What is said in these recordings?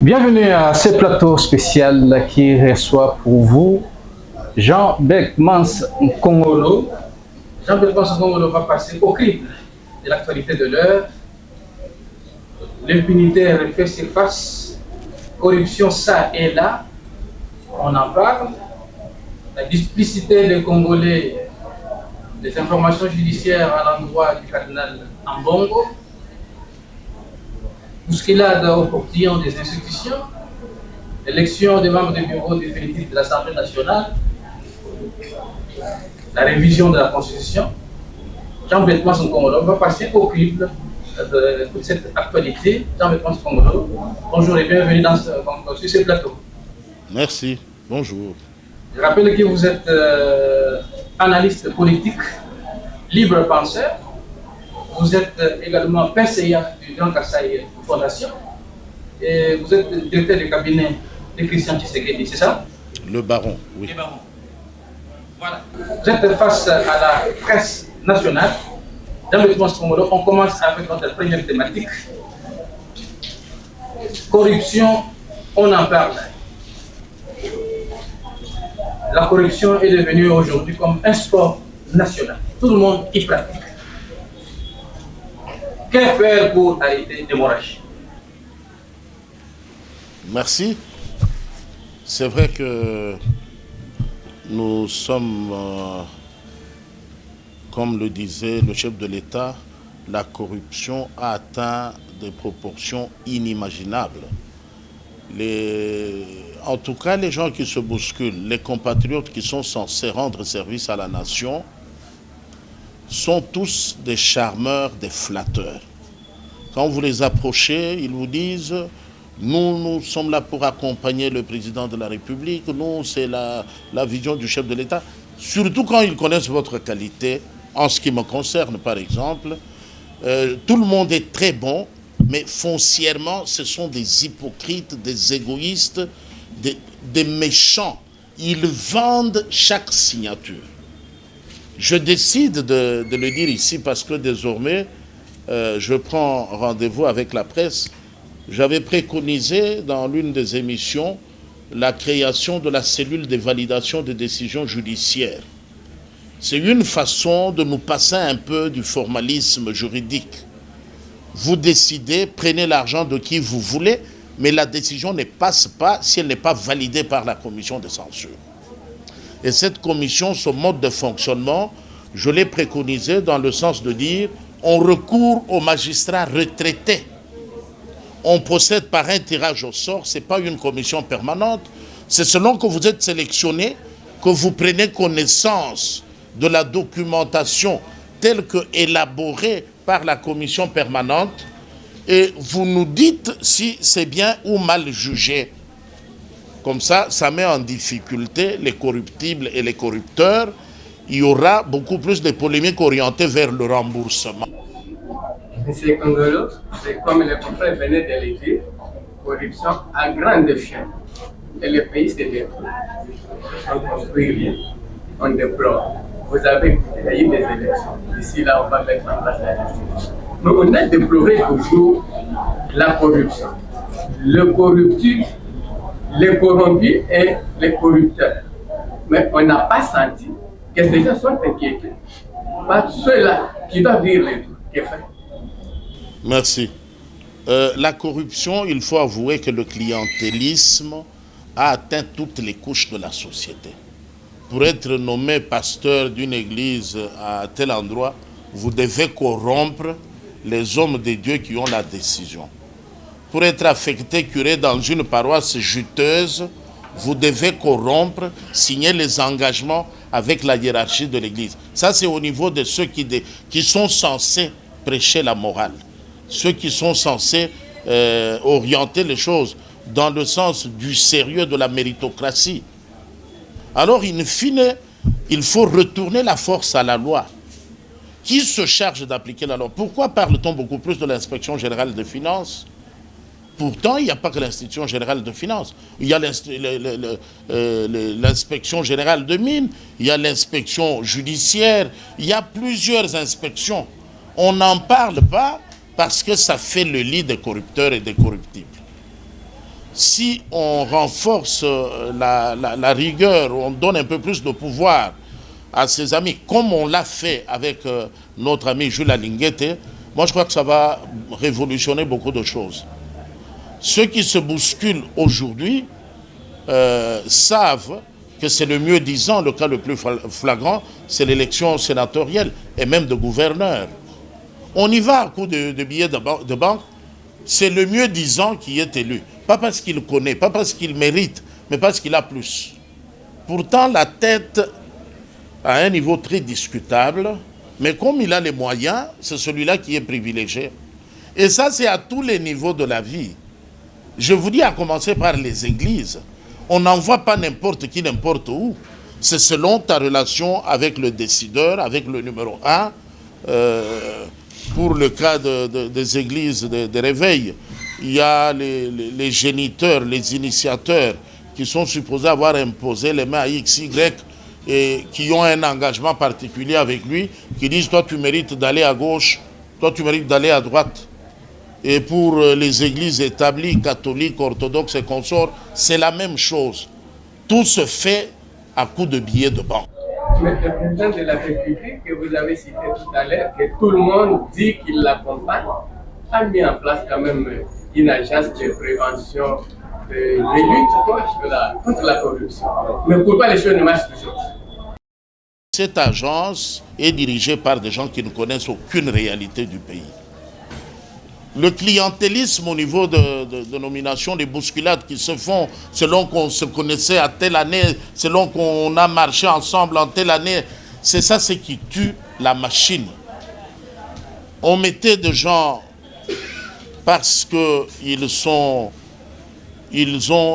Bienvenue à ce plateau spécial qui reçoit pour vous Jean Beckmans Nkongolo. Jean Beckmans Nkongolo va passer au crible de l'actualité de l'heure. L'impunité refait surface, corruption ça et là, on en parle. La duplicité des Congolais, les informations judiciaires à l'endroit du cardinal Ambongo, bousculade au portillon des institutions, élection des membres du bureau définitif de l'Assemblée nationale, la révision de la Constitution. Jean Beckmans Nkongolo va passer au crible de toute cette actualité. Jean Beckmans Nkongolo, bonjour et bienvenue sur ce plateau. Merci, bonjour. Je rappelle que vous êtes analyste politique, libre penseur. Vous êtes également PCA du Grand Kasaï Fondation. Et vous êtes directeur du cabinet de Christian Tshisekedi, c'est ça? Le baron, oui. Le baron. Voilà. Vous êtes face à la presse nationale. Dans le Beckmans Nkongolo, on commence avec notre première thématique. Corruption, on en parle. La corruption est devenue aujourd'hui comme un sport national. Tout le monde y pratique. Que faire pour arrêter l'hémorragie? Merci. C'est vrai que nous sommes, comme le disait le chef de l'État, la corruption a atteint des proportions inimaginables. En tout cas, les gens qui se bousculent, les compatriotes qui sont censés rendre service à la nation, sont tous des charmeurs, des flatteurs. Quand vous les approchez, ils vous disent « Nous sommes là pour accompagner le président de la République, nous, c'est la vision du chef de l'État. » Surtout quand ils connaissent votre qualité, en ce qui me concerne par exemple, tout le monde est très bon, mais foncièrement, ce sont des hypocrites, des égoïstes, des méchants. Ils vendent chaque signature. Je décide de le dire ici parce que désormais, je prends rendez-vous avec la presse. J'avais préconisé dans l'une des émissions la création de la cellule de validation des décisions judiciaires. C'est une façon de nous passer un peu du formalisme juridique. Vous décidez, prenez l'argent de qui vous voulez, mais la décision ne passe pas si elle n'est pas validée par la commission de censure. Et cette commission, son mode de fonctionnement, je l'ai préconisé dans le sens de dire on recourt aux magistrats retraités. On procède par un tirage au sort, ce n'est pas une commission permanente. C'est selon que vous êtes sélectionné que vous prenez connaissance de la documentation telle que élaborée par la commission permanente et vous nous dites si c'est bien ou mal jugé. Comme ça met en difficulté les corruptibles et les corrupteurs. Il y aura beaucoup plus de polémiques orientées vers le remboursement. Monsieur Nkongolo, c'est comme le confrère venait de le dire, corruption à grande échelle. Et le pays se détruit. On construit rien, on déplore. Vous avez eu des élections. D'ici là, on va mettre en place la justice. Mais on a déploré toujours la corruption. Le corruptif, les corrompus et les corrupteurs. Mais on n'a pas senti que ces gens sont inquiétés par ceux-là qui doivent dire les trucs. Merci. La corruption, il faut avouer que le clientélisme a atteint toutes les couches de la société. Pour être nommé pasteur d'une église à tel endroit, vous devez corrompre les hommes de Dieu qui ont la décision. Pour être affecté curé dans une paroisse juteuse, vous devez corrompre, signer les engagements avec la hiérarchie de l'église. Ça, c'est au niveau de ceux qui sont censés prêcher la morale. Ceux qui sont censés orienter les choses dans le sens du sérieux de la méritocratie. Alors, in fine, il faut retourner la force à la loi. Qui se charge d'appliquer la loi? Pourquoi parle-t-on beaucoup plus de l'inspection générale des finances? Pourtant, il n'y a pas que l'institution générale de finances. Il y a l'inspection générale de mines, il y a l'inspection judiciaire, il y a plusieurs inspections. On n'en parle pas parce que ça fait le lit des corrupteurs et des corruptibles. si on renforce la rigueur, on donne un peu plus de pouvoir à ses amis, comme on l'a fait avec notre ami Jules Alinguete, moi je crois que ça va révolutionner beaucoup de choses. Ceux qui se bousculent aujourd'hui savent que c'est le mieux disant, le cas le plus flagrant, c'est l'élection sénatoriale et même de gouverneur. On y va à coup de billets de banque, c'est le mieux disant qui est élu. Pas parce qu'il connaît, pas parce qu'il mérite, mais parce qu'il a plus. Pourtant, la tête à un niveau très discutable, mais comme il a les moyens, c'est celui-là qui est privilégié. Et ça, c'est à tous les niveaux de la vie. Je vous dis, à commencer par les églises. On n'envoie pas n'importe qui, n'importe où. C'est selon ta relation avec le décideur, avec le numéro 1. Pour le cas des églises de réveil, il y a les géniteurs, les initiateurs qui sont supposés avoir imposé les mains à X, Y et qui ont un engagement particulier avec lui, qui disent « toi tu mérites d'aller à gauche, toi tu mérites d'aller à droite ». Et pour les églises établies, catholiques, orthodoxes et consorts, c'est la même chose. Tout se fait à coup de billets de banque. Mais le président de la République que vous avez cité tout à l'heure, que tout le monde dit qu'il l'accompagne, a mis en place quand même une agence de prévention, de lutte contre la corruption. Mais pourquoi les choses ne marchent toujours? Cette agence est dirigée par des gens qui ne connaissent aucune réalité du pays. Le clientélisme au niveau de nomination, les bousculades qui se font selon qu'on se connaissait à telle année, selon qu'on a marché ensemble en telle année, c'est ça ce qui tue la machine. On mettait des gens parce qu'ils ont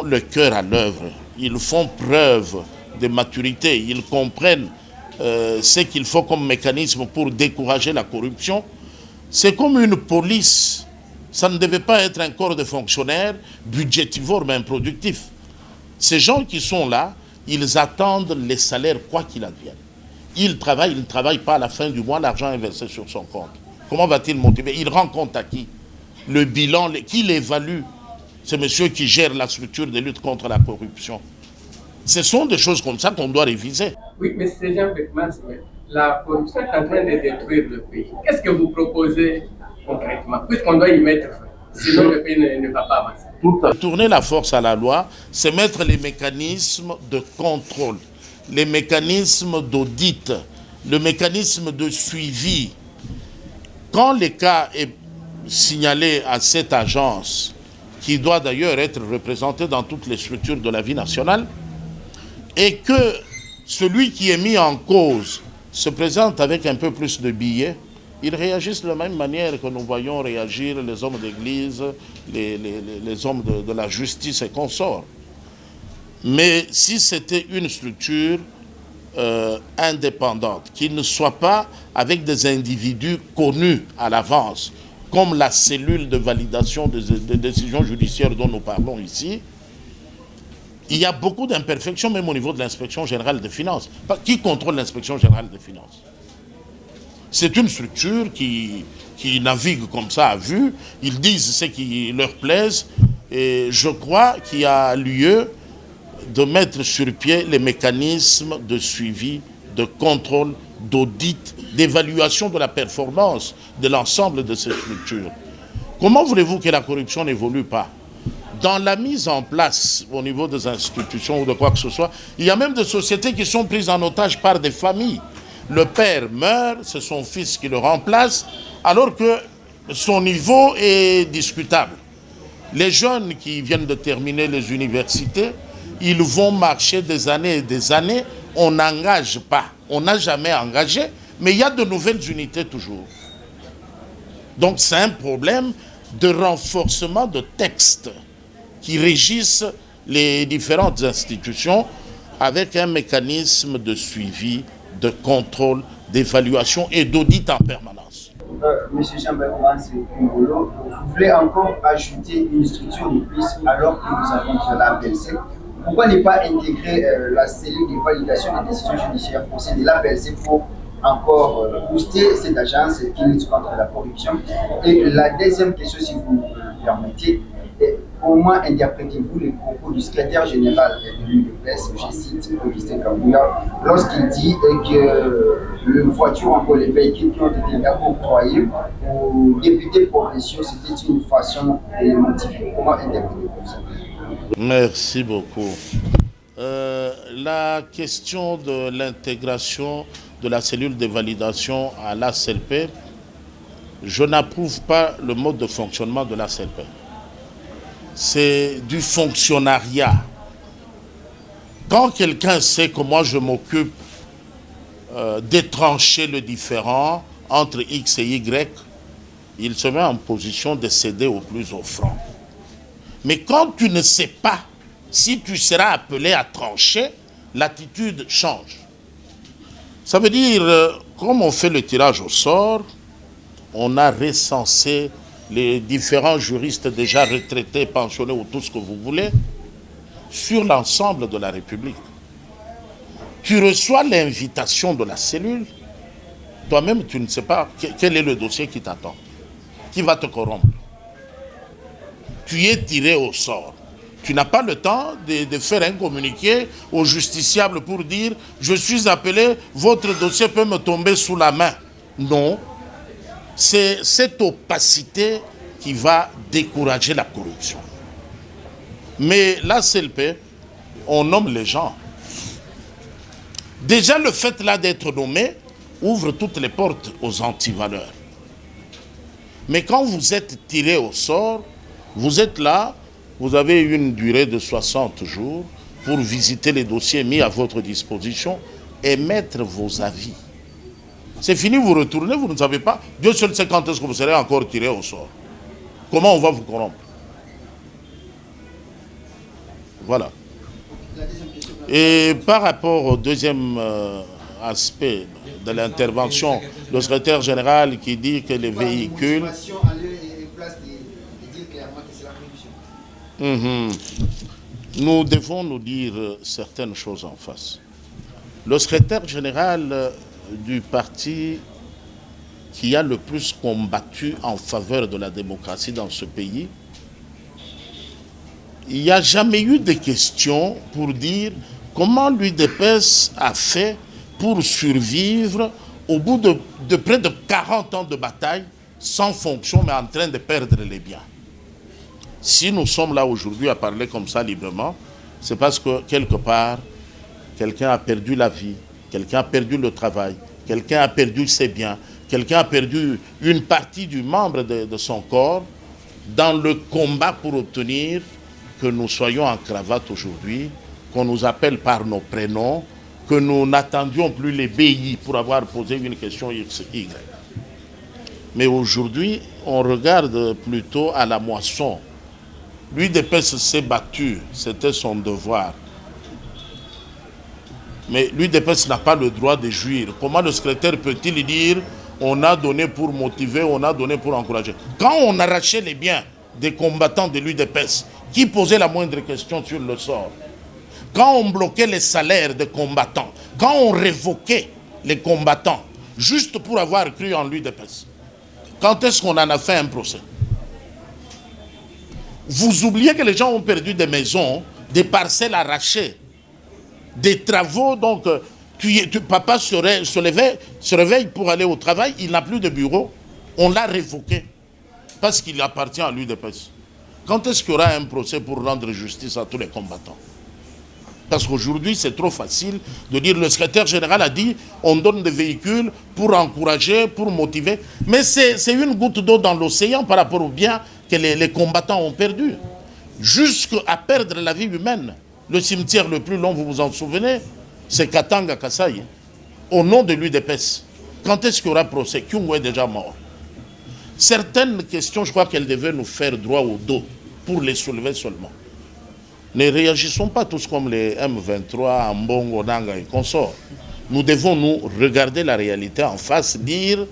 le cœur à l'œuvre, ils font preuve de maturité, ils comprennent ce qu'il faut comme mécanisme pour décourager la corruption. C'est comme une police. Ça ne devait pas être un corps de fonctionnaires budgétivores mais improductifs. Ces gens qui sont là, ils attendent les salaires quoi qu'il advienne. Ils ne travaillent pas à la fin du mois, l'argent est versé sur son compte. Comment va-t-il motiver? Il rend compte à qui? Le bilan, qui l'évalue? C'est monsieur qui gère la structure de lutte contre la corruption. Ce sont des choses comme ça qu'on doit réviser. Oui, mais c'est Jean Beckman, la corruption est en train de détruire le pays. Qu'est-ce que vous proposez concrètement, puisqu'on doit y mettre fin, sinon le pays ne va pas avancer? Tourner la force à la loi, c'est mettre les mécanismes de contrôle, les mécanismes d'audit, le mécanisme de suivi. Quand le cas est signalé à cette agence, qui doit d'ailleurs être représentée dans toutes les structures de la vie nationale, et que celui qui est mis en cause se présente avec un peu plus de billets, ils réagissent de la même manière que nous voyons réagir les hommes d'église, les hommes de la justice et consorts. Mais si c'était une structure indépendante, qui ne soit pas avec des individus connus à l'avance, comme la cellule de validation des décisions judiciaires dont nous parlons ici, il y a beaucoup d'imperfections, même au niveau de l'inspection générale des finances. Qui contrôle l'inspection générale des finances? C'est une structure qui navigue comme ça à vue. Ils disent ce qui leur plaise. Et je crois qu'il y a lieu de mettre sur pied les mécanismes de suivi, de contrôle, d'audit, d'évaluation de la performance de l'ensemble de ces structures. Comment voulez-vous que la corruption n'évolue pas? Dans la mise en place au niveau des institutions ou de quoi que ce soit, il y a même des sociétés qui sont prises en otage par des familles. Le père meurt, c'est son fils qui le remplace, alors que son niveau est discutable. Les jeunes qui viennent de terminer les universités, ils vont marcher des années et des années, on n'engage pas. On n'a jamais engagé, mais il y a de nouvelles unités toujours. Donc c'est un problème de renforcement de textes qui régissent les différentes institutions avec un mécanisme de suivi, de contrôle, d'évaluation et d'audit en permanence. Monsieur Jean-Bertrand Ngolo, vous voulez encore ajouter une structure de plus alors que nous avons déjà la PLC. Pourquoi ne pas intégrer la cellule de validation des décisions judiciaires au sein de la PLC pour encore booster cette agence qui lutte contre la corruption? Et la deuxième question, si vous permettez, comment interprétez-vous les propos du secrétaire général de l'UDPS, je cite Augustin Kabila, lorsqu'il dit que les voitures, encore les véhicules qui ont été octroyés aux députés provinciaux, c'était une façon de les motiver. Comment interprétez-vous ça? Merci beaucoup. La question de l'intégration de la cellule de validation à l'ACLP, je n'approuve pas le mode de fonctionnement de l'ACLP. C'est du fonctionnariat. Quand quelqu'un sait que moi je m'occupe d'étrancher le différend entre X et Y, il se met en position de céder au plus offrant. Mais quand tu ne sais pas si tu seras appelé à trancher, l'attitude change. Ça veut dire, comme on fait le tirage au sort, on a recensé les différents juristes déjà retraités, pensionnés ou tout ce que vous voulez, sur l'ensemble de la République. Tu reçois l'invitation de la cellule, toi-même tu ne sais pas quel est le dossier qui t'attend, qui va te corrompre. Tu es tiré au sort. Tu n'as pas le temps de faire un communiqué au justiciable pour dire « Je suis appelé, votre dossier peut me tomber sous la main ». Non. C'est cette opacité qui va décourager la corruption. Mais la CLP, on nomme les gens. Déjà, le fait là d'être nommé ouvre toutes les portes aux antivaleurs. Mais quand vous êtes tiré au sort, vous êtes là, vous avez une durée de 60 jours pour visiter les dossiers mis à votre disposition et mettre vos avis. C'est fini, vous retournez, vous ne savez pas. Dieu seul sait quand est-ce que vous serez encore tiré au sort. Comment on va vous corrompre? Voilà. Et par rapport au deuxième aspect de l'intervention, le secrétaire général qui dit que les véhicules... Nous devons nous dire certaines choses en face. Le secrétaire général du parti qui a le plus combattu en faveur de la démocratie dans ce pays, il n'y a jamais eu de question pour dire comment l'UDPS a fait pour survivre au bout de près de 40 ans de bataille, sans fonction, mais en train de perdre les biens. Si nous sommes là aujourd'hui à parler comme ça librement, c'est parce que quelque part, quelqu'un a perdu la vie, quelqu'un a perdu le travail, quelqu'un a perdu ses biens, quelqu'un a perdu une partie du membre de son corps dans le combat pour obtenir que nous soyons en cravate aujourd'hui, qu'on nous appelle par nos prénoms, que nous n'attendions plus les BI pour avoir posé une question X, Y. Mais aujourd'hui, on regarde plutôt à la moisson. L'UDPS s'est battu, c'était son devoir. Mais l'UDPS n'a pas le droit de jouir. Comment le secrétaire peut-il dire on a donné pour motiver, on a donné pour encourager? Quand on arrachait les biens des combattants de l'UDPS, qui posait la moindre question sur le sort? Quand on bloquait les salaires des combattants, quand on révoquait les combattants, juste pour avoir cru en l'UDPS, quand est-ce qu'on en a fait un procès? Vous oubliez que les gens ont perdu des maisons, des parcelles arrachées, des travaux. Donc, papa se réveille pour aller au travail, il n'a plus de bureau. On l'a révoqué parce qu'il appartient à l'UDPS. Quand est-ce qu'il y aura un procès pour rendre justice à tous les combattants? Parce qu'aujourd'hui, c'est trop facile de dire le secrétaire général a dit on donne des véhicules pour encourager, pour motiver. Mais c'est une goutte d'eau dans l'océan par rapport au bien que les combattants ont perdu. Jusqu'à perdre la vie humaine. Le cimetière le plus long, vous vous en souvenez, c'est Katanga Kasaï, au nom de l'UDPS. Quand est-ce qu'il y aura procès? Kyungu est déjà mort. Certaines questions, je crois qu'elles devaient nous faire droit au dos pour les soulever seulement. Ne réagissons pas tous comme les M23, Ambongo, Nanga et consorts. Nous devons nous regarder la réalité en face, dire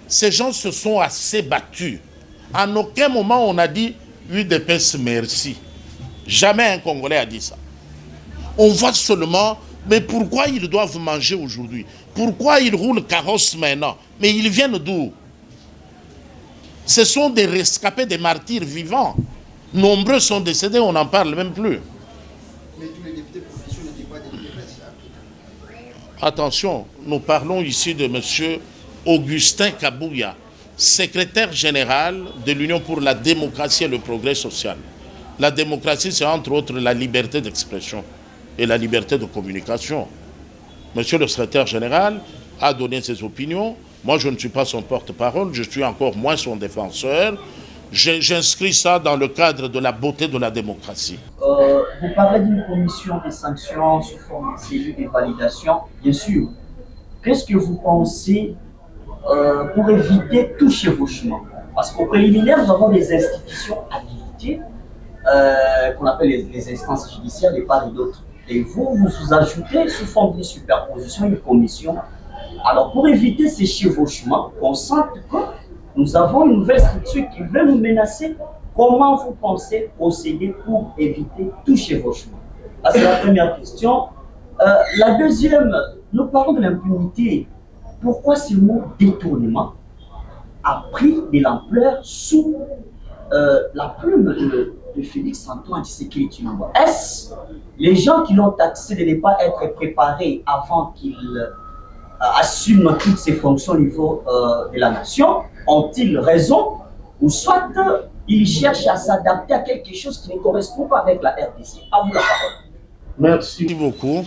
ces gens se sont assez battus. À aucun moment on a dit UDPS merci. Jamais un Congolais a dit ça. On voit seulement, mais pourquoi ils doivent manger aujourd'hui? Pourquoi ils roulent carrosse maintenant? Mais ils viennent d'où? Ce sont des rescapés, des martyrs vivants. Nombreux sont décédés, on n'en parle même plus. Mais tous les députés provinciaux n'étaient pas des députés. Attention, nous parlons ici de M. Augustin Kabouya, secrétaire général de l'Union pour la démocratie et le progrès social. La démocratie, c'est entre autres la liberté d'expression et la liberté de communication. Monsieur le secrétaire général a donné ses opinions. Moi, je ne suis pas son porte-parole, je suis encore moins son défenseur. J'inscris ça dans le cadre de la beauté de la démocratie. Vous parlez d'une commission des sanctions sous forme de cellule de validation, bien sûr. Qu'est-ce que vous pensez pour éviter tout chevauchement? Parce qu'au préliminaire, nous avons des institutions habilitées qu'on appelle les instances judiciaires de part et d'autre. Et vous ajoutez sous forme d'une superposition une commission. Alors, pour éviter ces chevauchements, on sent que nous avons une nouvelle structure qui veut nous menacer. Comment vous pensez procéder pour éviter tout chevauchement? C'est la première question. La deuxième, nous parlons de l'impunité. Pourquoi ce mot détournement a pris de l'ampleur sous la plume de Félix-Antoine Tshisekedi Tshilombo? Est-ce les gens qui l'ont taxé de ne pas être préparés avant qu'il assume toutes ses fonctions au niveau de la nation ont-ils raison, ou soit ils cherchent à s'adapter à quelque chose qui ne correspond pas avec la RDC? À vous la parole. Merci beaucoup.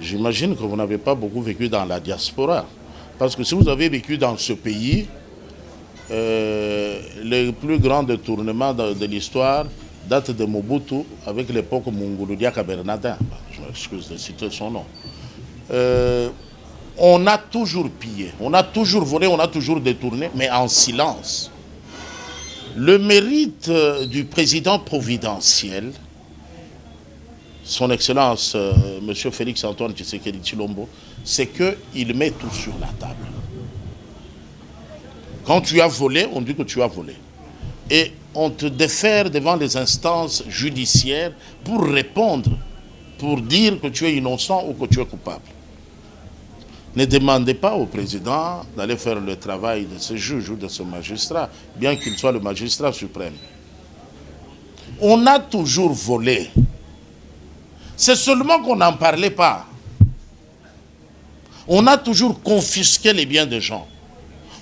J'imagine que vous n'avez pas beaucoup vécu dans la diaspora. Parce que si vous avez vécu dans ce pays, le plus grand détournement de l'histoire date de Mobutu avec l'époque Munguludiaka Bernardin. Je m'excuse de citer son nom. On a toujours pillé, on a toujours volé, on a toujours détourné, mais en silence. Le mérite du président providentiel, son Excellence, M. Félix-Antoine Tshisekedi Tshilombo, c'est qu'il met tout sur la table. Quand tu as volé, on dit que tu as volé. Et on te défère devant les instances judiciaires pour répondre, pour dire que tu es innocent ou que tu es coupable. Ne demandez pas au président d'aller faire le travail de ce juge ou de ce magistrat, bien qu'il soit le magistrat suprême. On a toujours volé. C'est seulement qu'on n'en parlait pas. On a toujours confisqué les biens des gens.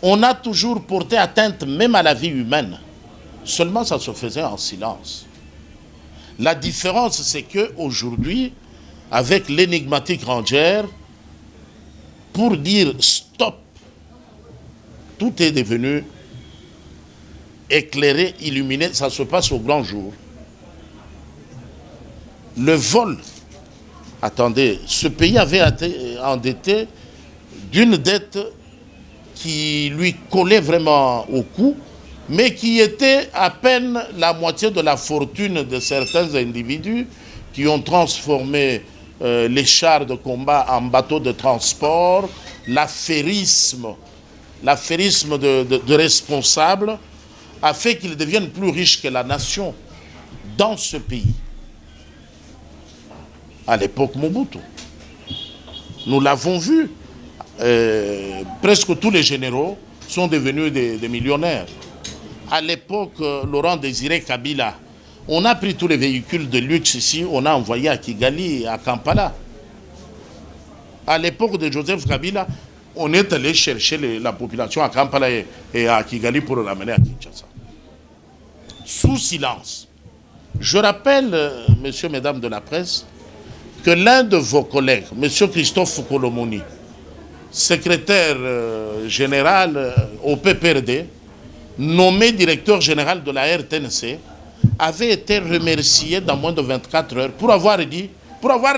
On a toujours porté atteinte même à la vie humaine. Seulement ça se faisait en silence. La différence, c'est qu'aujourd'hui, avec l'énigmatique Rangers, pour dire stop, tout est devenu éclairé, illuminé, ça se passe au grand jour. Le vol, attendez, ce pays avait été endetté d'une dette qui lui collait vraiment au cou, mais qui était à peine la moitié de la fortune de certains individus qui ont transformé les chars de combat en bateaux de transport, l'affairisme de responsables a fait qu'ils deviennent plus riches que la nation dans ce pays. À l'époque Mobutu. Nous l'avons vu. Presque tous les généraux sont devenus des millionnaires. À l'époque, Laurent Désiré Kabila, on a pris tous les véhicules de luxe ici, on a envoyé à Kigali, à Kampala. À l'époque de Joseph Kabila, on est allé chercher la population à Kampala et à Kigali pour ramener à Kinshasa. Sous silence. Je rappelle, messieurs, mesdames de la presse, que l'un de vos collègues, monsieur Christophe Kolomoni, secrétaire général au PPRD, nommé directeur général de la RTNC, avait été remercié dans moins de 24 heures pour avoir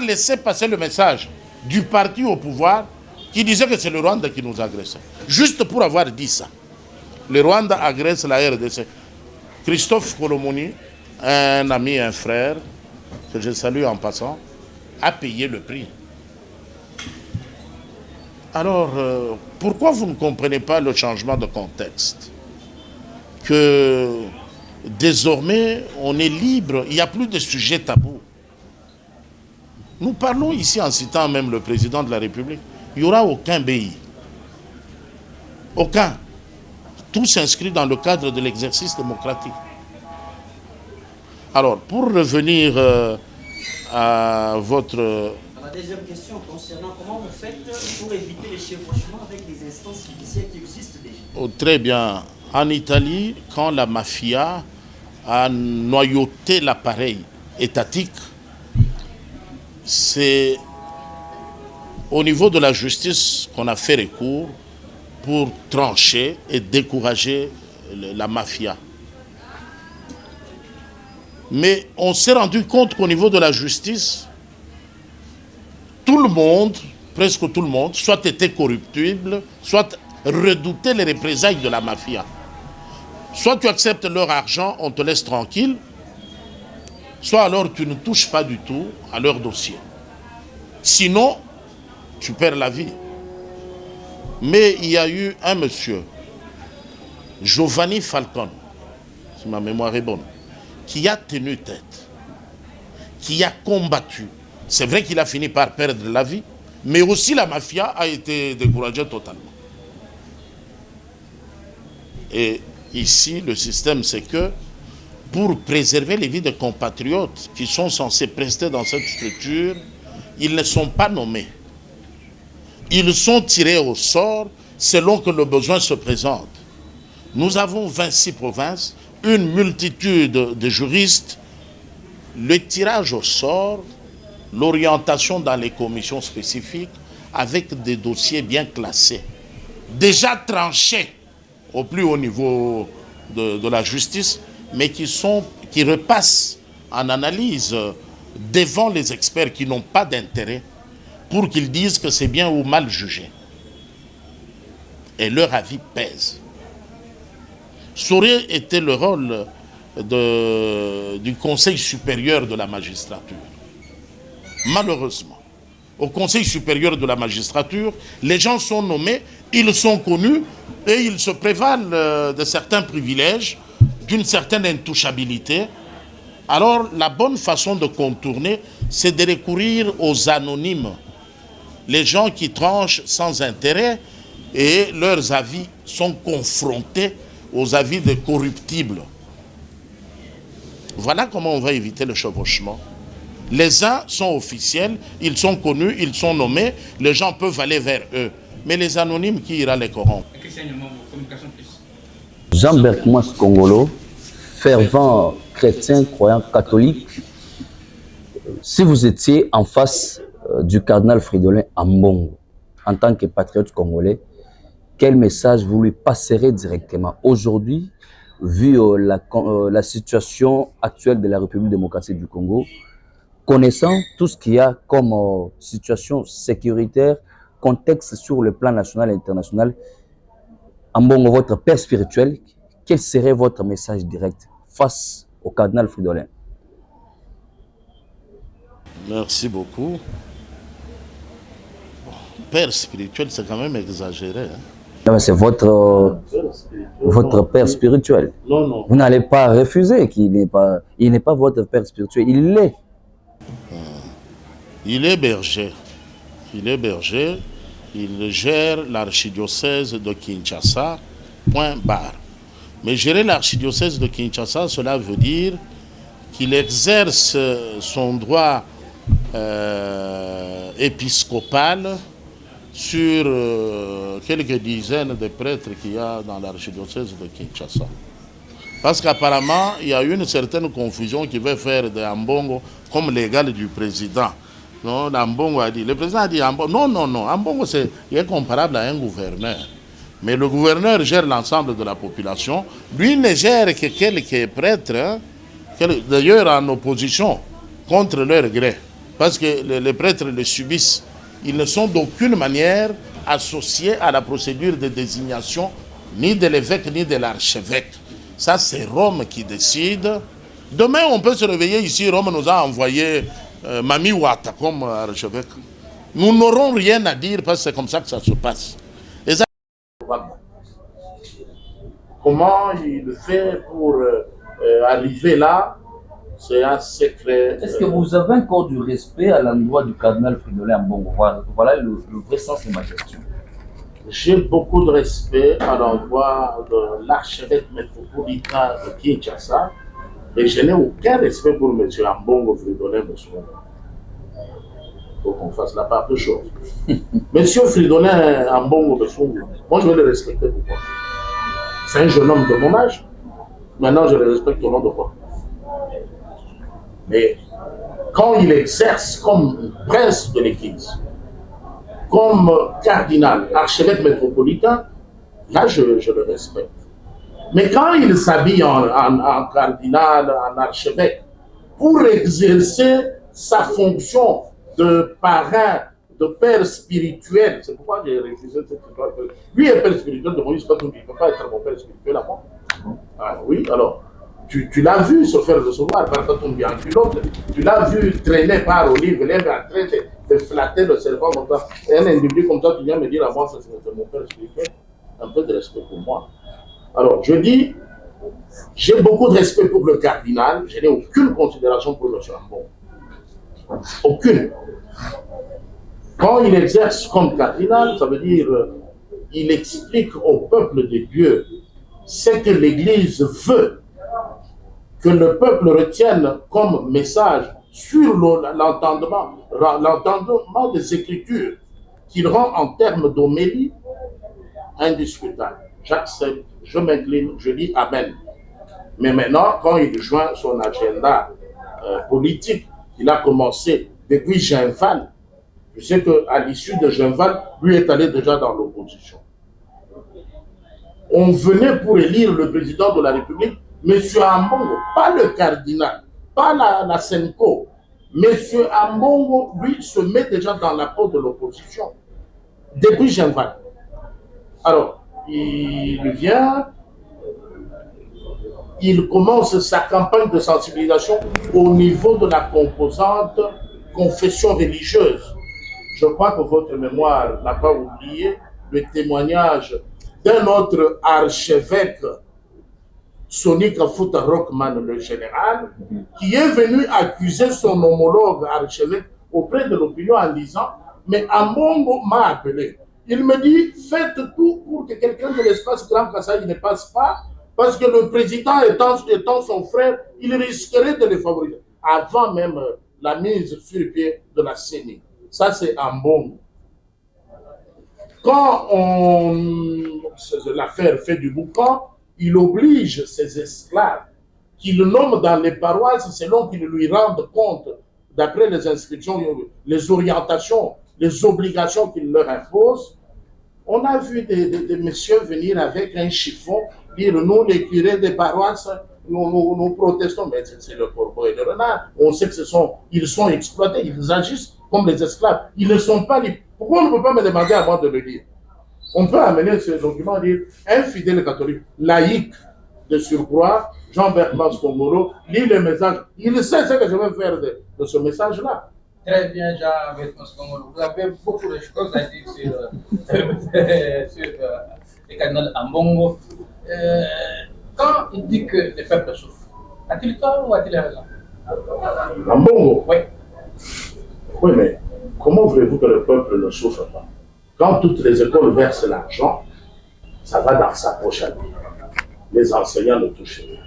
laissé passer le message du parti au pouvoir qui disait que c'est le Rwanda qui nous agressait. Juste pour avoir dit ça. Le Rwanda agresse la RDC. Christophe Kolomoni, un ami, un frère, que je salue en passant, a payé le prix. Alors, pourquoi vous ne comprenez pas le changement de contexte? Que désormais, on est libre, il n'y a plus de sujet tabou. Nous parlons ici en citant même le président de la République. Il n'y aura aucun pays. Aucun. Tout s'inscrit dans le cadre de l'exercice démocratique. Alors, pour revenir à votre... La deuxième question concernant comment vous faites pour éviter les chevauchements avec des instances judiciaires qui existent déjà. Oh, très bien. En Italie, quand la mafia a noyauté l'appareil étatique, c'est au niveau de la justice qu'on a fait recours pour trancher et décourager la mafia. Mais on s'est rendu compte qu'au niveau de la justice, tout le monde, presque tout le monde, soit était corruptible, soit redoutait les représailles de la mafia. Soit tu acceptes leur argent, on te laisse tranquille, soit alors tu ne touches pas du tout à leur dossier. Sinon, tu perds la vie. Mais il y a eu un monsieur, Giovanni Falcone, si ma mémoire est bonne, qui a tenu tête, qui a combattu. C'est vrai qu'il a fini par perdre la vie, mais aussi la mafia a été découragée totalement. Et ici, le système, c'est que pour préserver les vies des compatriotes qui sont censés rester dans cette structure, ils ne sont pas nommés. Ils sont tirés au sort selon que le besoin se présente. Nous avons 26 provinces, une multitude de juristes. Le tirage au sort, l'orientation dans les commissions spécifiques avec des dossiers bien classés, déjà tranchés au plus haut niveau de la justice, mais qui repassent en analyse devant les experts qui n'ont pas d'intérêt pour qu'ils disent que c'est bien ou mal jugé. Et leur avis pèse. Ça aurait été le rôle du Conseil supérieur de la magistrature. Malheureusement, au Conseil supérieur de la magistrature, les gens sont nommés, ils sont connus et ils se prévalent de certains privilèges, d'une certaine intouchabilité. Alors, la bonne façon de contourner, c'est de recourir aux anonymes. Les gens qui tranchent sans intérêt et leurs avis sont confrontés aux avis des corruptibles. Voilà comment on va éviter le chevauchement. Les uns sont officiels, ils sont connus, ils sont nommés, les gens peuvent aller vers eux. Mais les anonymes, qui ira les corrompre? Jean Berkmas Congolo, fervent chrétien, croyant catholique. Si vous étiez en face du cardinal Fridolin Ambongo, en tant que patriote congolais, quel message vous lui passerez directement aujourd'hui, vu la situation actuelle de la République démocratique du Congo, connaissant tout ce qu'il y a comme situation sécuritaire, contexte sur le plan national et international, Ambongo, votre père spirituel, quel serait votre message direct face au cardinal Fridolin? Merci beaucoup. Père spirituel, c'est quand même exagéré. Hein? C'est votre père spirituel. Non, non. Vous n'allez pas refuser qu'il n'est pas votre père spirituel. Il l'est. Il est berger. Il est berger. Il gère l'archidiocèse de Kinshasa, point barre. Mais gérer l'archidiocèse de Kinshasa, cela veut dire qu'il exerce son droit épiscopal sur quelques dizaines de prêtres qu'il y a dans l'archidiocèse de Kinshasa. Parce qu'apparemment, il y a une certaine confusion qui veut faire de Ambongo comme l'égal du président. Non, Ambongo a dit, le président a dit Ambongo. Non, non, non, Ambongo est comparable à un gouverneur. Mais le gouverneur gère l'ensemble de la population. Lui ne gère que quelques prêtres, hein, d'ailleurs en opposition, contre leur gré. Parce que les prêtres les subissent. Ils ne sont d'aucune manière associés à la procédure de désignation ni de l'évêque ni de l'archevêque. Ça, c'est Rome qui décide. Demain, on peut se réveiller ici. Rome nous a envoyé Mami Wata comme archevêque. Nous n'aurons rien à dire parce que c'est comme ça que ça se passe. Et ça, comment il fait pour arriver là? C'est un secret. Est-ce que vous avez encore du respect à l'endroit du cardinal Fridolin Ambongo? Voilà le vrai sens de ma question. J'ai beaucoup de respect à l'endroit de l'archevêque métropolitain de Kinshasa, Mais je n'ai aucun respect pour M. Ambongo Fridolin Boswongo. Il faut qu'on fasse la part de choses. M. Fridolin Ambongo Boswongo, moi je vais le respecter pourquoi? C'est un jeune homme de mon âge. Maintenant je le respecte au nom de quoi? Mais quand il exerce comme prince de l'église, comme cardinal, archevêque métropolitain, là je le respecte. Mais quand il s'habille en cardinal, en archevêque, pour exercer sa fonction de parrain, de père spirituel, c'est pourquoi j'ai refusé cette histoire. Lui est père spirituel de Moïse, il ne peut pas être mon père spirituel à moi. Ah, oui, alors, tu l'as vu se faire recevoir par Katumbi en culotte, tu l'as vu traîner par Olive, l'être en train de flatter le serpent comme ça. Et un individu comme ça, tu viens me dire à moi, c'est mon père spirituel. Un peu de respect pour moi. Alors, je dis, j'ai beaucoup de respect pour le cardinal, je n'ai aucune considération pour le Chambon. Aucune. Quand il exerce comme cardinal, ça veut dire il explique au peuple de Dieu ce que l'Église veut que le peuple retienne comme message sur l'entendement des Écritures qu'il rend en termes d'homélie indiscutable. J'accepte, je m'incline, je dis Amen. Mais maintenant, quand il joint son agenda politique, il a commencé depuis Genval, je sais qu'à l'issue de Genval, lui est allé déjà dans l'opposition. On venait pour élire le président de la République, M. Ambongo, pas le cardinal, pas la Senko. M. Ambongo, lui, se met déjà dans la peau de l'opposition, depuis Genval. Alors, il vient, il commence sa campagne de sensibilisation au niveau de la composante confession religieuse. Je crois que votre mémoire n'a pas oublié le témoignage d'un autre archevêque, Sonny Kafuta Rockman, le général, qui est venu accuser son homologue archevêque auprès de l'opinion en disant « Mais Ambongo m'a appelé. Il me dit, faites tout pour que quelqu'un de l'espace Grand Kassai ne passe pas, parce que le président étant son frère, il risquerait de le favoriser. » Avant même la mise sur pied de la CENI. Ça, c'est Ambongo. Quand l'affaire fait du boucan, il oblige ses esclaves qu'il nomme dans les paroisses selon qu'ils lui rendent compte, d'après les inscriptions, les orientations, les obligations qu'il leur impose. On a vu des messieurs venir avec un chiffon, dire nous, les curés des paroisses, nous protestons, mais c'est le corbeau et le renard. On sait que ils sont exploités, ils agissent comme les esclaves. Ils ne sont pas libres. Pourquoi on ne peut pas me demander à moi de le lire? On peut amener ce document et dire un fidèle catholique, laïque de surcroît, Jean-Bernard Skongolo, lit le message. Il sait ce que je vais faire de ce message-là. Très bien, Jean-Bernard Skongolo. Vous avez beaucoup de choses à dire sur le cardinal Ambongo. Quand il dit que les peuples souffrent, a-t-il tort ou a-t-il raison? Ambongo? Oui. Oui, mais comment voulez-vous que le peuple ne souffre pas? Quand toutes les écoles versent l'argent, ça va dans sa poche à lui. Les enseignants ne touchent rien.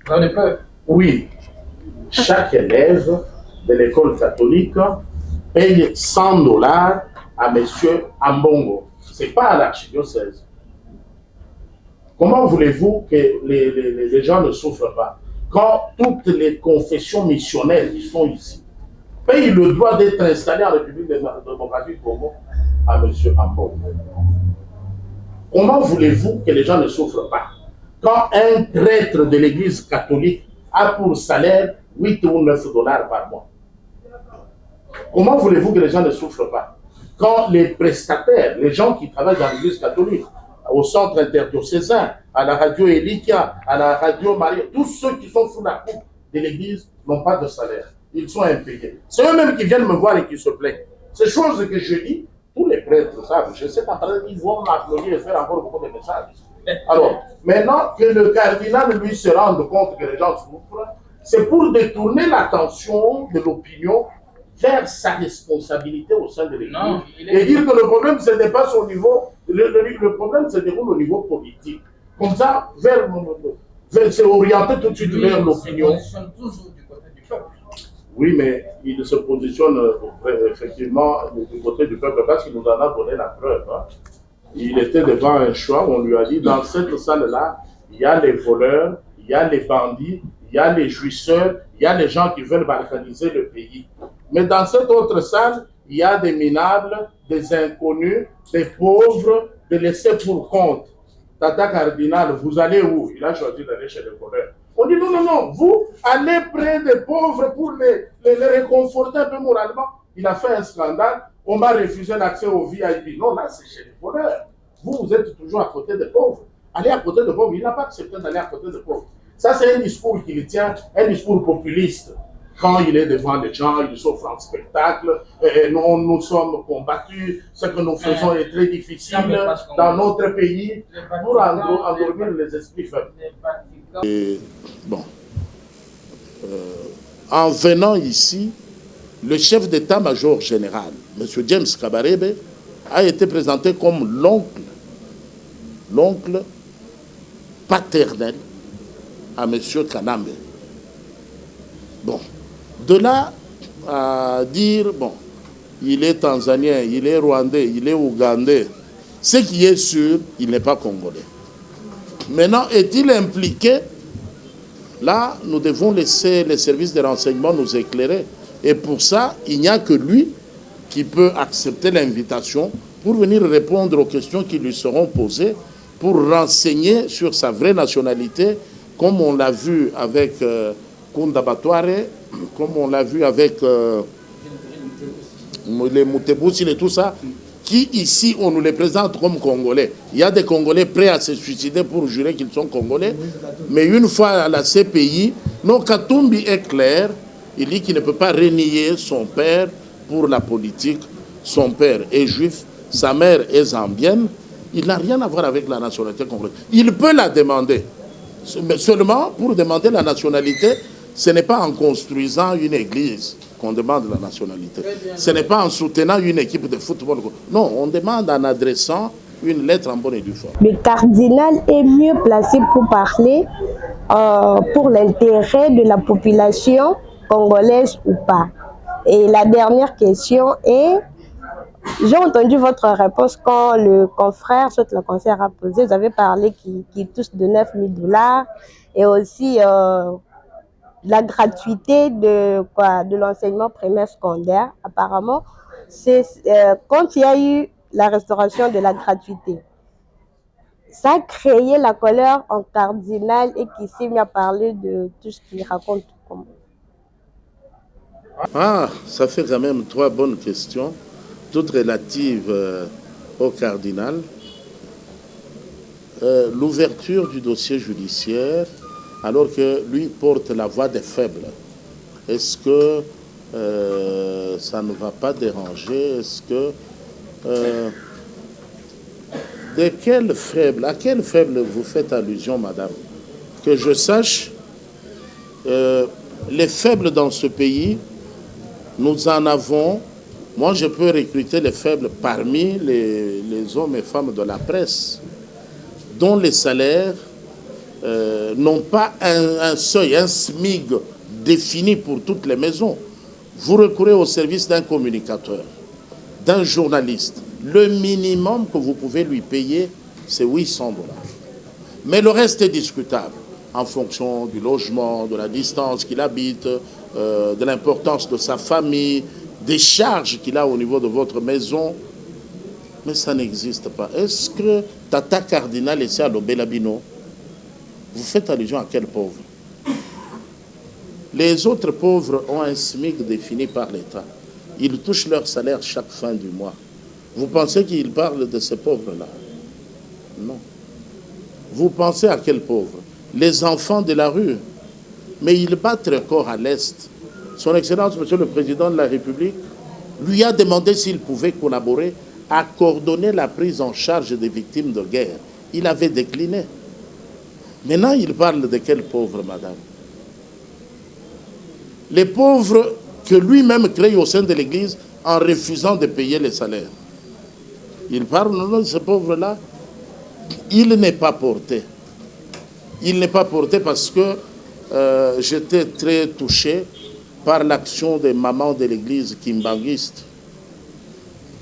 Vous avez peur? Oui. Chaque élève de l'école catholique paye $100 à M. Ambongo. Ce n'est pas à l'archidiocèse. Comment voulez-vous que les gens ne souffrent pas? Quand toutes les confessions missionnaires qui sont ici payent le droit d'être installés en République démocratique du Congo à M. Ambongo. Comment voulez-vous que les gens ne souffrent pas? Quand un prêtre de l'église catholique a pour salaire 8 ou $9 par mois. Comment voulez-vous que les gens ne souffrent pas? Quand les prestataires, les gens qui travaillent dans l'église catholique, au centre interdiocésain, à la radio Elikia, à la radio Marie, tous ceux qui sont sous la coupe de l'église n'ont pas de salaire. Ils sont impayés. C'est eux-mêmes qui viennent me voir et qui se plaignent. Ces choses que je dis, tous les prêtres savent. Je sais qu'en train ils vont m'applaudir et faire encore beaucoup de messages. Alors, maintenant que le cardinal, lui, se rende compte que les gens souffrent, c'est pour détourner l'attention de l'opinion vers sa responsabilité au sein de l'Église. Et dire que le problème se dépasse au niveau, le problème se déroule au niveau politique. Comme ça, C'est orienter tout de suite vers l'opinion. Il se positionne toujours du côté du peuple. Oui, mais il se positionne effectivement du côté du peuple parce qu'il nous en a donné la preuve. Hein. Il était devant un choix, on lui a dit, dans cette salle-là, il y a les voleurs, il y a les bandits, il y a les jouisseurs, il y a les gens qui veulent balkaniser le pays. Mais dans cette autre salle, il y a des minables, des inconnus, des pauvres, des laissés pour compte. Tata Cardinal, vous allez où? Il a choisi d'aller chez les voleurs. On dit non, non, non, vous allez près des pauvres pour les réconforter un peu moralement. Il a fait un scandale, on m'a refusé l'accès au VIP. Non, là, c'est chez les voleurs. Vous êtes toujours à côté des pauvres. Allez à côté des pauvres, il n'a pas accepté d'aller à côté des pauvres. Ça, c'est un discours qu'il tient, un discours populiste. Quand il est devant les gens, il s'offre en spectacle. Nous sommes combattus. Ce que nous faisons est très difficile dans notre pays pour endormir les esprits faibles. Et, bon, en venant ici, le chef d'état-major général, M. James Kabarebe, a été présenté comme l'oncle paternel à M. Kanambe. Bon, de là à dire, bon, il est tanzanien, il est rwandais, il est ougandais, ce qui est sûr, il n'est pas congolais. Maintenant, est-il impliqué? Là, nous devons laisser les services de renseignement nous éclairer. Et pour ça, il n'y a que lui qui peut accepter l'invitation pour venir répondre aux questions qui lui seront posées, pour renseigner sur sa vraie nationalité, comme on l'a vu avec Kunda Batware, comme on l'a vu avec les Mutebutsi et tout ça, qui ici, on nous les présente comme Congolais. Il y a des Congolais prêts à se suicider pour jurer qu'ils sont Congolais, mais une fois à la CPI, non, Katumbi est clair, il dit qu'il ne peut pas renier son père pour la politique. Son père est juif, sa mère est zambienne, il n'a rien à voir avec la nationalité congolaise. Il peut la demander, mais seulement pour demander la nationalité, ce n'est pas en construisant une église qu'on demande la nationalité. Ce n'est pas en soutenant une équipe de football. Non, on demande en adressant une lettre en bonne et due forme. Le cardinal est mieux placé pour parler pour l'intérêt de la population congolaise ou pas. Et la dernière question est, j'ai entendu votre réponse quand le confrère, soit le concert a posé, vous avez parlé qu'il touche de 9 000 $ et aussi la gratuité de l'enseignement primaire secondaire. Apparemment, c'est quand il y a eu la restauration de la gratuité, ça a créé la colère en cardinal et qui s'est mis à parler de tout ce qu'il raconte. Ah, ça fait quand même 3 bonnes questions, toutes relatives au cardinal. L'ouverture du dossier judiciaire, alors que lui porte la voix des faibles. Est-ce que ça ne va pas déranger? Est-ce que... à quel faible vous faites allusion, madame? Que je sache, les faibles dans ce pays, nous en avons. Moi, je peux recruter les faibles parmi les hommes et femmes de la presse, dont les salaires n'ont pas un seuil, un SMIG défini pour toutes les maisons. Vous recourez au service d'un communicateur, d'un journaliste. Le minimum que vous pouvez lui payer, c'est 800 $. Mais le reste est discutable en fonction du logement, de la distance qu'il habite, de l'importance de sa famille, des charges qu'il a au niveau de votre maison. Mais ça n'existe pas. Est-ce que Tata Cardinal ici à l'Obélabino, vous faites allusion à quel pauvre? Les autres pauvres ont un SMIC défini par l'État. Ils touchent leur salaire chaque fin du mois. Vous pensez qu'il parle de ces pauvres-là? Non. Vous pensez à quels pauvres? Les enfants de la rue. Mais ils battent record à l'Est. Son Excellence, Monsieur le Président de la République, lui a demandé s'il pouvait collaborer à coordonner la prise en charge des victimes de guerre. Il avait décliné. Maintenant, il parle de quels pauvres, madame? Les pauvres que lui-même crée au sein de l'Église en refusant de payer les salaires. Il parle de ce pauvre-là. Il n'est pas porté Il n'est pas porté parce que j'étais très touché par l'action des mamans de l'église kimbanguiste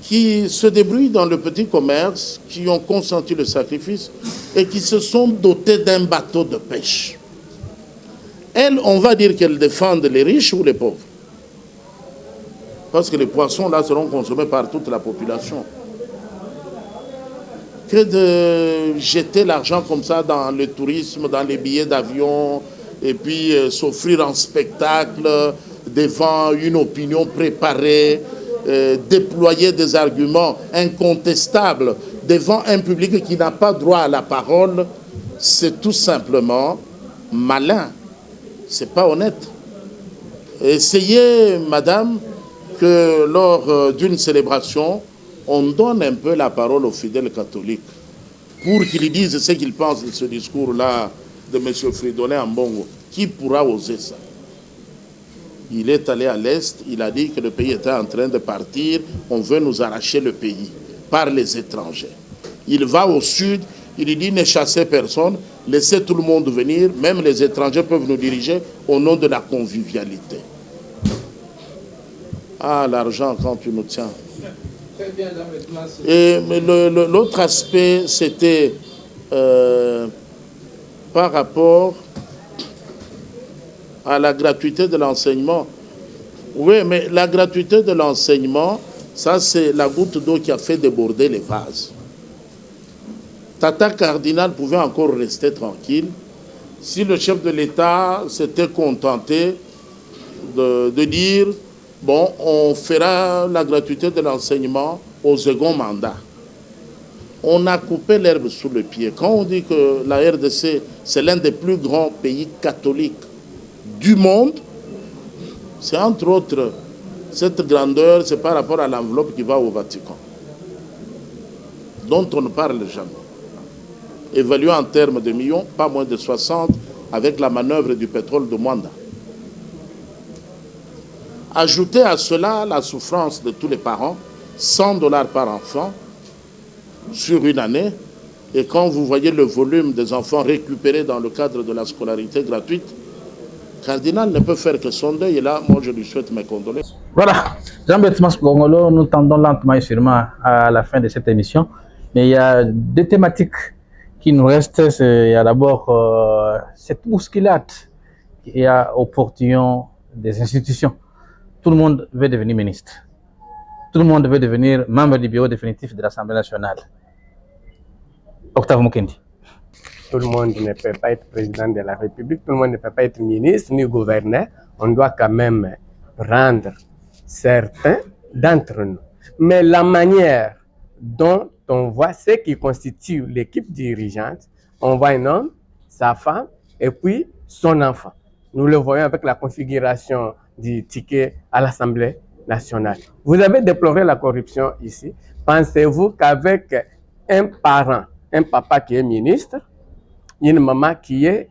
qui se débrouillent dans le petit commerce, qui ont consenti le sacrifice et qui se sont dotés d'un bateau de pêche. Elles, on va dire qu'elles défendent les riches ou les pauvres. Parce que les poissons, là, seront consommés par toute la population. Que de jeter l'argent comme ça dans le tourisme, dans les billets d'avion, et puis s'offrir en spectacle devant une opinion préparée, déployer des arguments incontestables devant un public qui n'a pas droit à la parole, c'est tout simplement malin. C'est pas honnête. Essayez, madame, que lors d'une célébration, on donne un peu la parole aux fidèles catholiques pour qu'ils disent ce qu'ils pensent de ce discours-là de M. Fridolin Ambongo. Qui pourra oser ça? Il est allé à l'Est, il a dit que le pays était en train de partir, on veut nous arracher le pays par les étrangers. Il va au Sud, il dit ne chassez personne, laissez tout le monde venir, même les étrangers peuvent nous diriger au nom de la convivialité. Ah, l'argent quand tu nous tiens. Et l'autre aspect, c'était par rapport à la gratuité de l'enseignement. Oui, mais la gratuité de l'enseignement, ça c'est la goutte d'eau qui a fait déborder les vases. Tata Cardinal pouvait encore rester tranquille si le chef de l'État s'était contenté de dire bon, on fera la gratuité de l'enseignement au second mandat. On a coupé l'herbe sous le pied. Quand on dit que la RDC, c'est l'un des plus grands pays catholiques du monde, c'est entre autres, cette grandeur, c'est par rapport à l'enveloppe qui va au Vatican, dont on ne parle jamais. Évalué en termes de millions, pas moins de 60, avec la manœuvre du pétrole de Mwanda. Ajoutez à cela la souffrance de tous les parents, 100 $ par enfant sur une année. Et quand vous voyez le volume des enfants récupérés dans le cadre de la scolarité gratuite, Cardinal ne peut faire que son deuil. Et là, moi, je lui souhaite mes condoléances. Voilà, Jean-Baptiste Gongolo, nous tendons lentement et sûrement à la fin de cette émission. Mais il y a deux thématiques qui nous restent. Il y a d'abord cette bousculade qu'il y a au portillon des institutions. Tout le monde veut devenir ministre. Tout le monde veut devenir membre du bureau définitif de l'Assemblée nationale. Octave Mukendi. Tout le monde ne peut pas être président de la République, tout le monde ne peut pas être ministre ni gouverneur. On doit quand même rendre certains d'entre nous. Mais la manière dont on voit ce qui constitue l'équipe dirigeante, on voit un homme, sa femme et puis son enfant. Nous le voyons avec la configuration du ticket à l'Assemblée nationale. Vous avez déploré la corruption ici. Pensez-vous qu'avec un parent, un papa qui est ministre, une maman qui est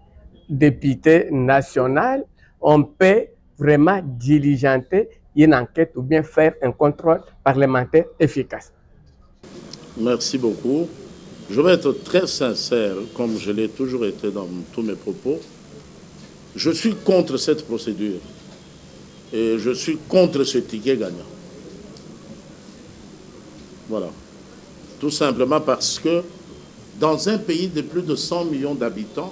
députée nationale, on peut vraiment diligenter une enquête ou bien faire un contrôle parlementaire efficace? Merci beaucoup. Je vais être très sincère, comme je l'ai toujours été dans tous mes propos. Je suis contre cette procédure et je suis contre ce ticket gagnant. Voilà. Tout simplement parce que dans un pays de plus de 100 millions d'habitants,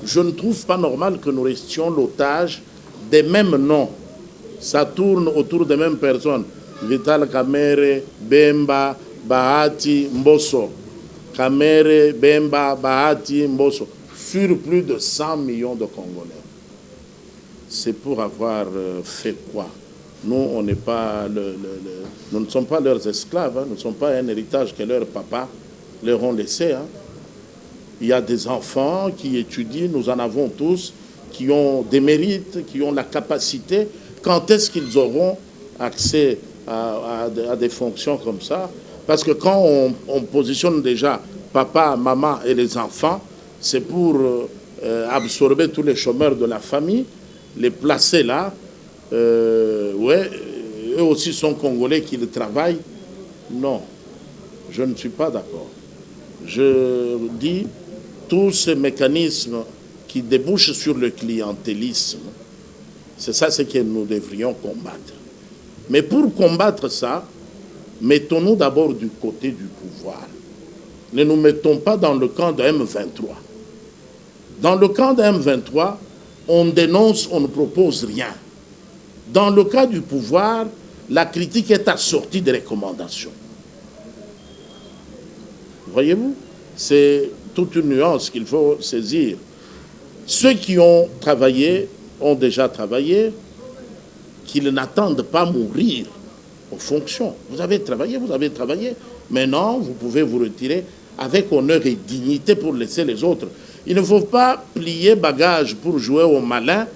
je ne trouve pas normal que nous restions l'otage des mêmes noms. Ça tourne autour des mêmes personnes. Vital Kamerhe, Bemba, Bahati, Mbosso. Kamerhe, Bemba, Bahati, Mbosso. Sur plus de 100 millions de Congolais. C'est pour avoir fait quoi? Nous, on n'est pas nous ne sommes pas leurs esclaves, hein. Nous ne sommes pas un héritage que leurs papas leur ont laissé. Hein. Il y a des enfants qui étudient, nous en avons tous, qui ont des mérites, qui ont la capacité. Quand est-ce qu'ils auront accès à des fonctions comme ça? Parce que quand on positionne déjà papa, maman et les enfants, c'est pour absorber tous les chômeurs de la famille, les placer là. Ouais, eux aussi sont Congolais qui le travaillent. Non, je ne suis pas d'accord. Je dis tous ces mécanismes qui débouchent sur le clientélisme, c'est ça ce que nous devrions combattre. Mais pour combattre ça, mettons-nous d'abord du côté du pouvoir. Ne nous mettons pas dans le camp de M23. Dans le camp de M23, on dénonce, on ne propose rien. Dans le cas du pouvoir, la critique est assortie de recommandations. Voyez-vous, c'est toute une nuance qu'il faut saisir. Ceux qui ont travaillé, ont déjà travaillé, qu'ils n'attendent pas mourir aux fonctions. Vous avez travaillé. Maintenant, vous pouvez vous retirer avec honneur et dignité pour laisser les autres. Il ne faut pas plier bagage pour jouer au malin.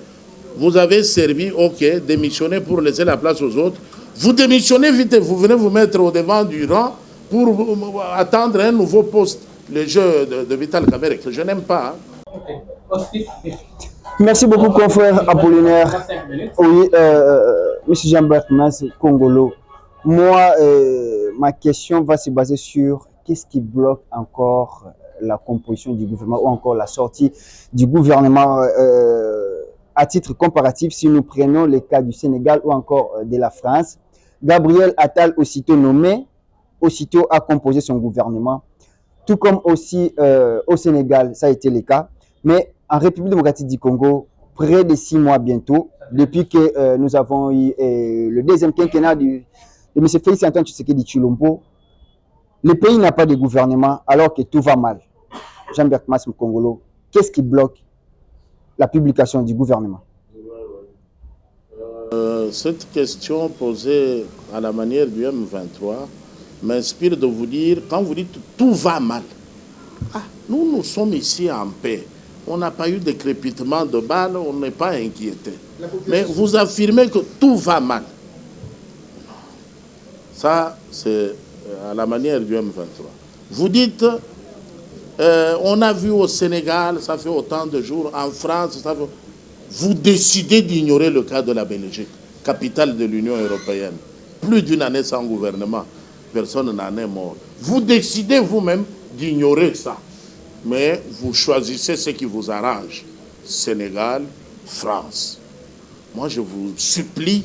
Vous avez servi, ok, démissionnez pour laisser la place aux autres. Vous démissionnez vite, vous venez vous mettre au devant du rang pour attendre un nouveau poste. Le jeu de Vital Kamerhe, que je n'aime pas. Merci beaucoup, confrère Apollinaire. Oui, M. Jean-Bert Mas, Congolo. Moi, ma question va se baser sur qu'est-ce qui bloque encore la composition du gouvernement ou encore la sortie du gouvernement à titre comparatif si nous prenons les cas du Sénégal ou encore de la France. Gabriel Attal, aussitôt nommé, aussitôt a composé son gouvernement, tout comme aussi au Sénégal, ça a été le cas. Mais en République démocratique du Congo, près de 6 mois bientôt, depuis que nous avons eu le deuxième quinquennat de M. Félix Antoine Tshisekedi Tshilombo, le pays n'a pas de gouvernement alors que tout va mal. Jean-Bert Mas Congolo, qu'est-ce qui bloque la publication du gouvernement? Cette question posée à la manière du M23 m'inspire de vous dire, quand vous dites tout va mal, nous sommes ici en paix. On n'a pas eu de crépitement de balles, on n'est pas inquiété. Mais vous affirmez que tout va mal. Ça, c'est à la manière du M23. Vous dites, on a vu au Sénégal, ça fait autant de jours, en France, ça fait... Vous décidez d'ignorer le cas de la Belgique, capitale de l'Union européenne. Plus d'une année sans gouvernement, personne n'en est mort. Vous décidez vous-même d'ignorer ça. Mais vous choisissez ce qui vous arrange. Sénégal, France. Moi, je vous supplie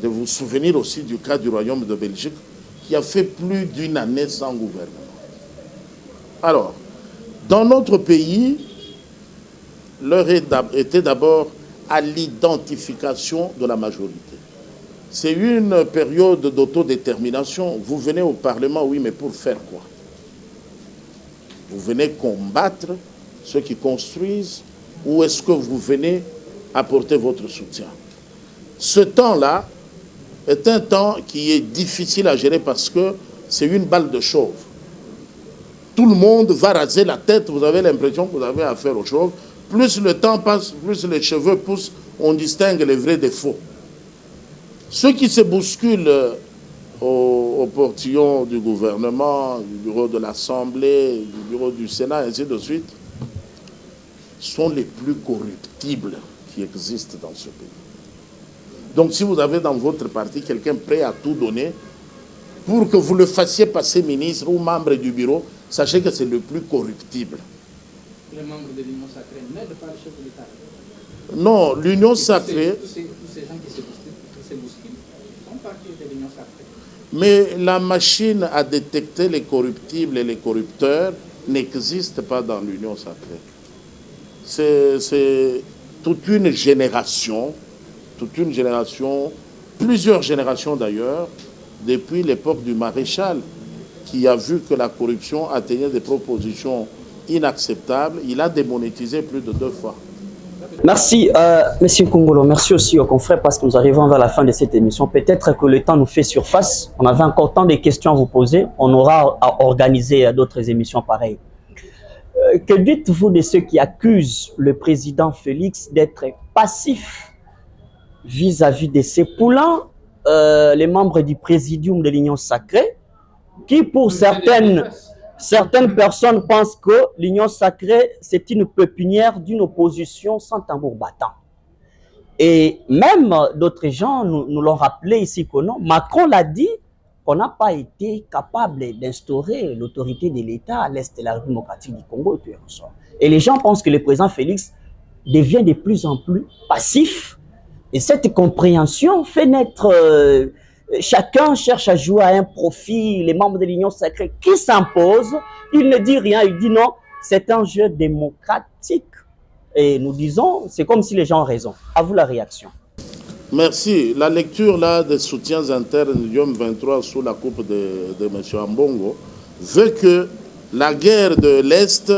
de vous souvenir aussi du cas du Royaume de Belgique, qui a fait plus d'une année sans gouvernement. Alors, dans notre pays, l'heure était d'abord à l'identification de la majorité. C'est une période d'autodétermination. Vous venez au Parlement, oui, mais pour faire quoi? Vous venez combattre ceux qui construisent ou est-ce que vous venez apporter votre soutien? Ce temps-là est un temps qui est difficile à gérer parce que c'est une balle de chauve. Tout le monde va raser la tête, vous avez l'impression que vous avez affaire aux chauves. Plus le temps passe, plus les cheveux poussent, on distingue les vrais des faux. Ceux qui se bousculent au portillon du gouvernement, du bureau de l'Assemblée, du bureau du Sénat, ainsi de suite, sont les plus corruptibles qui existent dans ce pays. Donc si vous avez dans votre parti quelqu'un prêt à tout donner pour que vous le fassiez passer ministre ou membre du bureau, sachez que c'est le plus corruptible. Les membres de l'Union sacrée n'aident pas le chef de l'État. Non, l'Union sacrée... Tous ces gens qui se bousculent sont partis de l'Union sacrée. Mais la machine à détecter les corruptibles et les corrupteurs n'existe pas dans l'Union sacrée. C'est toute une génération, plusieurs générations d'ailleurs, depuis l'époque du maréchal, qui a vu que la corruption atteignait des propositions inacceptables. Il a démonétisé plus de 2 fois. Merci, Monsieur Congolo. Merci aussi aux confrères parce que nous arrivons vers la fin de cette émission. Peut-être que le temps nous fait surface. On avait encore tant de questions à vous poser. On aura à organiser d'autres émissions pareilles. Que dites-vous de ceux qui accusent le président Félix d'être passif vis-à-vis de ses poulains, les membres du présidium de l'Union sacrée, qui pour certaines personnes pensent que l'Union sacrée, c'est une pépinière d'une opposition sans tambour battant. Et même d'autres gens nous l'ont rappelé ici que non. Macron l'a dit, qu'on n'a pas été capable d'instaurer l'autorité de l'État à l'est de la République démocratique du Congo. Et les gens pensent que le président Félix devient de plus en plus passif. Et cette compréhension fait naître... chacun cherche à jouer à un profit, les membres de l'Union sacrée qui s'imposent. Il ne dit rien, il dit non, c'est un jeu démocratique. Et nous disons, c'est comme si les gens ont raison. À vous la réaction. Merci. La lecture là des soutiens internes du M23 sous la coupe de M. Ambongo veut que la guerre de l'Est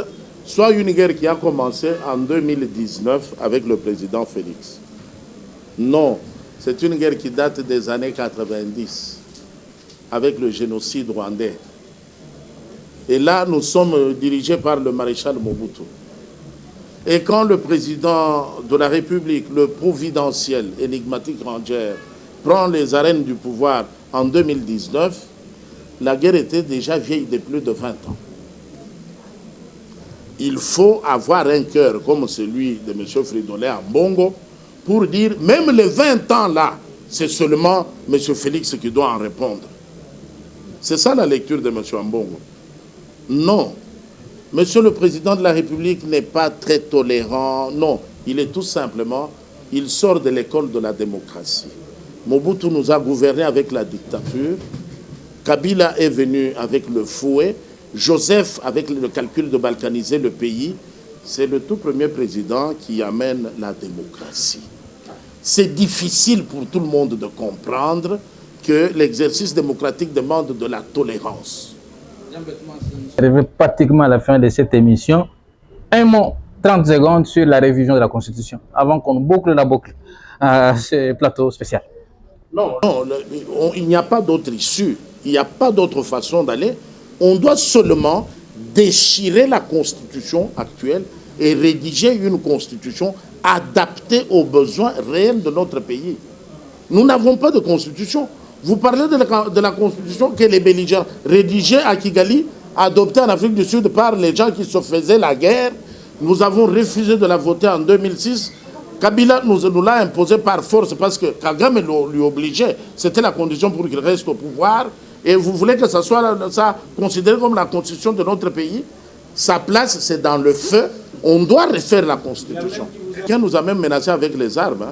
soit une guerre qui a commencé en 2019 avec le président Félix. Non, c'est une guerre qui date des années 90 avec le génocide rwandais. Et là, nous sommes dirigés par le maréchal Mobutu. Et quand le président de la République, le providentiel, énigmatique Ranger, prend les arènes du pouvoir en 2019, la guerre était déjà vieille de plus de 20 ans. Il faut avoir un cœur comme celui de M. Fridolin Ambongo pour dire, même les 20 ans là, c'est seulement M. Félix qui doit en répondre. C'est ça la lecture de M. Ambongo. Non. Monsieur le Président de la République n'est pas très tolérant. Non, il est tout simplement, il sort de l'école de la démocratie. Mobutu nous a gouverné avec la dictature. Kabila est venu avec le fouet. Joseph avec le calcul de balkaniser le pays. C'est le tout premier président qui amène la démocratie. C'est difficile pour tout le monde de comprendre que l'exercice démocratique demande de la tolérance. Arrivé pratiquement à la fin de cette émission. Un mot, 30 secondes sur la révision de la Constitution, avant qu'on boucle la boucle à ce plateau spécial. Non, il n'y a pas d'autre issue, il n'y a pas d'autre façon d'aller. On doit seulement déchirer la Constitution actuelle et rédiger une Constitution adaptée aux besoins réels de notre pays. Nous n'avons pas de Constitution. Vous parlez de la Constitution que les belligérants rédigés à Kigali, adoptée en Afrique du Sud par les gens qui se faisaient la guerre. Nous avons refusé de la voter en 2006. Kabila nous l'a imposée par force parce que Kagame lui obligeait. C'était la condition pour qu'il reste au pouvoir. Et vous voulez que ça soit ça, considéré comme la constitution de notre pays? Sa place, c'est dans le feu. On doit refaire la Constitution. Quelqu'un nous a même menacé avec les armes,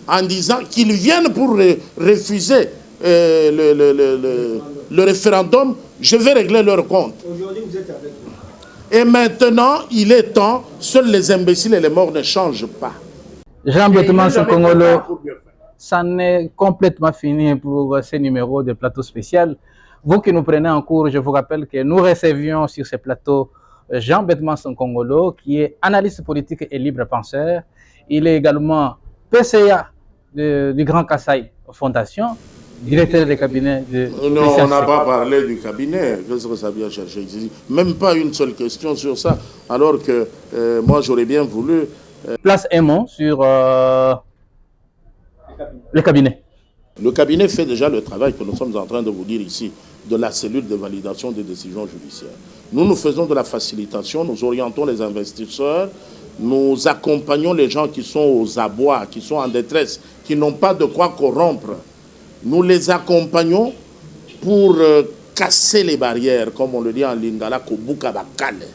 en disant qu'ils viennent pour refuser le référendum, je vais régler leur compte. Aujourd'hui, vous êtes avec eux. Et maintenant, il est temps, seuls les imbéciles et les morts ne changent pas. Jean-Bertrand Congolo, ça n'est complètement fini pour ce numéro de plateau spécial. Vous qui nous prenez en cours, je vous rappelle que nous recevions sur ce plateau Jean-Bertrand Congolo, qui est analyste politique et libre penseur. Il est également PCA du Grand Kasaï Fondation, directeur du cabinet de... Non, on n'a pas parlé du cabinet. Qu'est-ce que ça vient chercher ici? Même pas une seule question sur ça, alors que moi j'aurais bien voulu... Place un mot sur le cabinet. Le cabinet fait déjà le travail que nous sommes en train de vous dire ici, de la cellule de validation des décisions judiciaires. Nous faisons de la facilitation, nous orientons les investisseurs, nous accompagnons les gens qui sont aux abois, qui sont en détresse, qui n'ont pas de quoi corrompre. Nous les accompagnons pour casser les barrières, comme on le dit en lingala, kobuka bakale.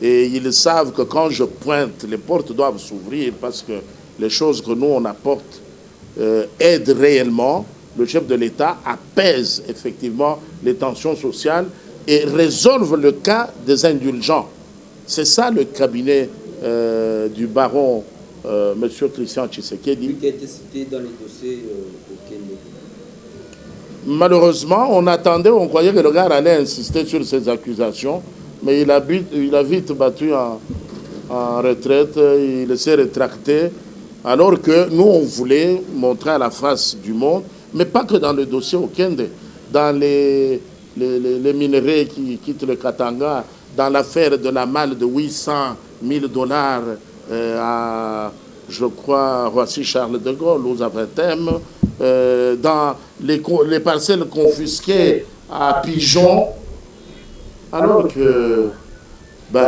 Et ils savent que quand je pointe, les portes doivent s'ouvrir parce que les choses que nous on apporte aident réellement. Le chef de l'État apaise effectivement les tensions sociales et résolve le cas des indulgents. C'est ça le cabinet du baron M. Christian Tshisekedi. Qui a été cité dans les dossiers Malheureusement, on attendait, on croyait que le gars allait insister sur ces accusations, mais il a vite battu en retraite, il s'est rétracté, alors que nous, on voulait montrer à la face du monde, mais pas que dans le dossier Okende, dans les minerais qui quittent le Katanga, dans l'affaire de la malle de 800 000 $ à, je crois, Roissy Charles de Gaulle, aux Aventem, dans les parcelles confisquées à Pigeon, alors que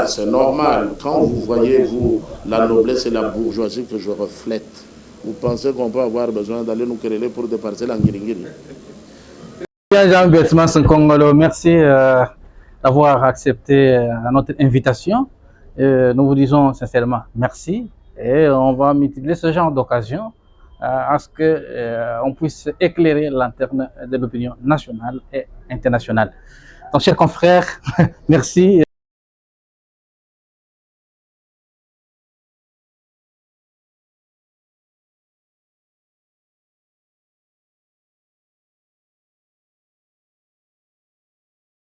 c'est normal. Quand vous voyez, vous, la noblesse et la bourgeoisie que je reflète, vous pensez qu'on peut avoir besoin d'aller nous quereller pour des parcelles en Guiringiri? Jean Bertmas Nkongolo, merci d'avoir accepté notre invitation. Nous vous disons sincèrement merci et on va multiplier ce genre d'occasion à ce qu'on puisse éclairer l'antenne de l'opinion nationale et internationale. Donc, chers confrères, merci.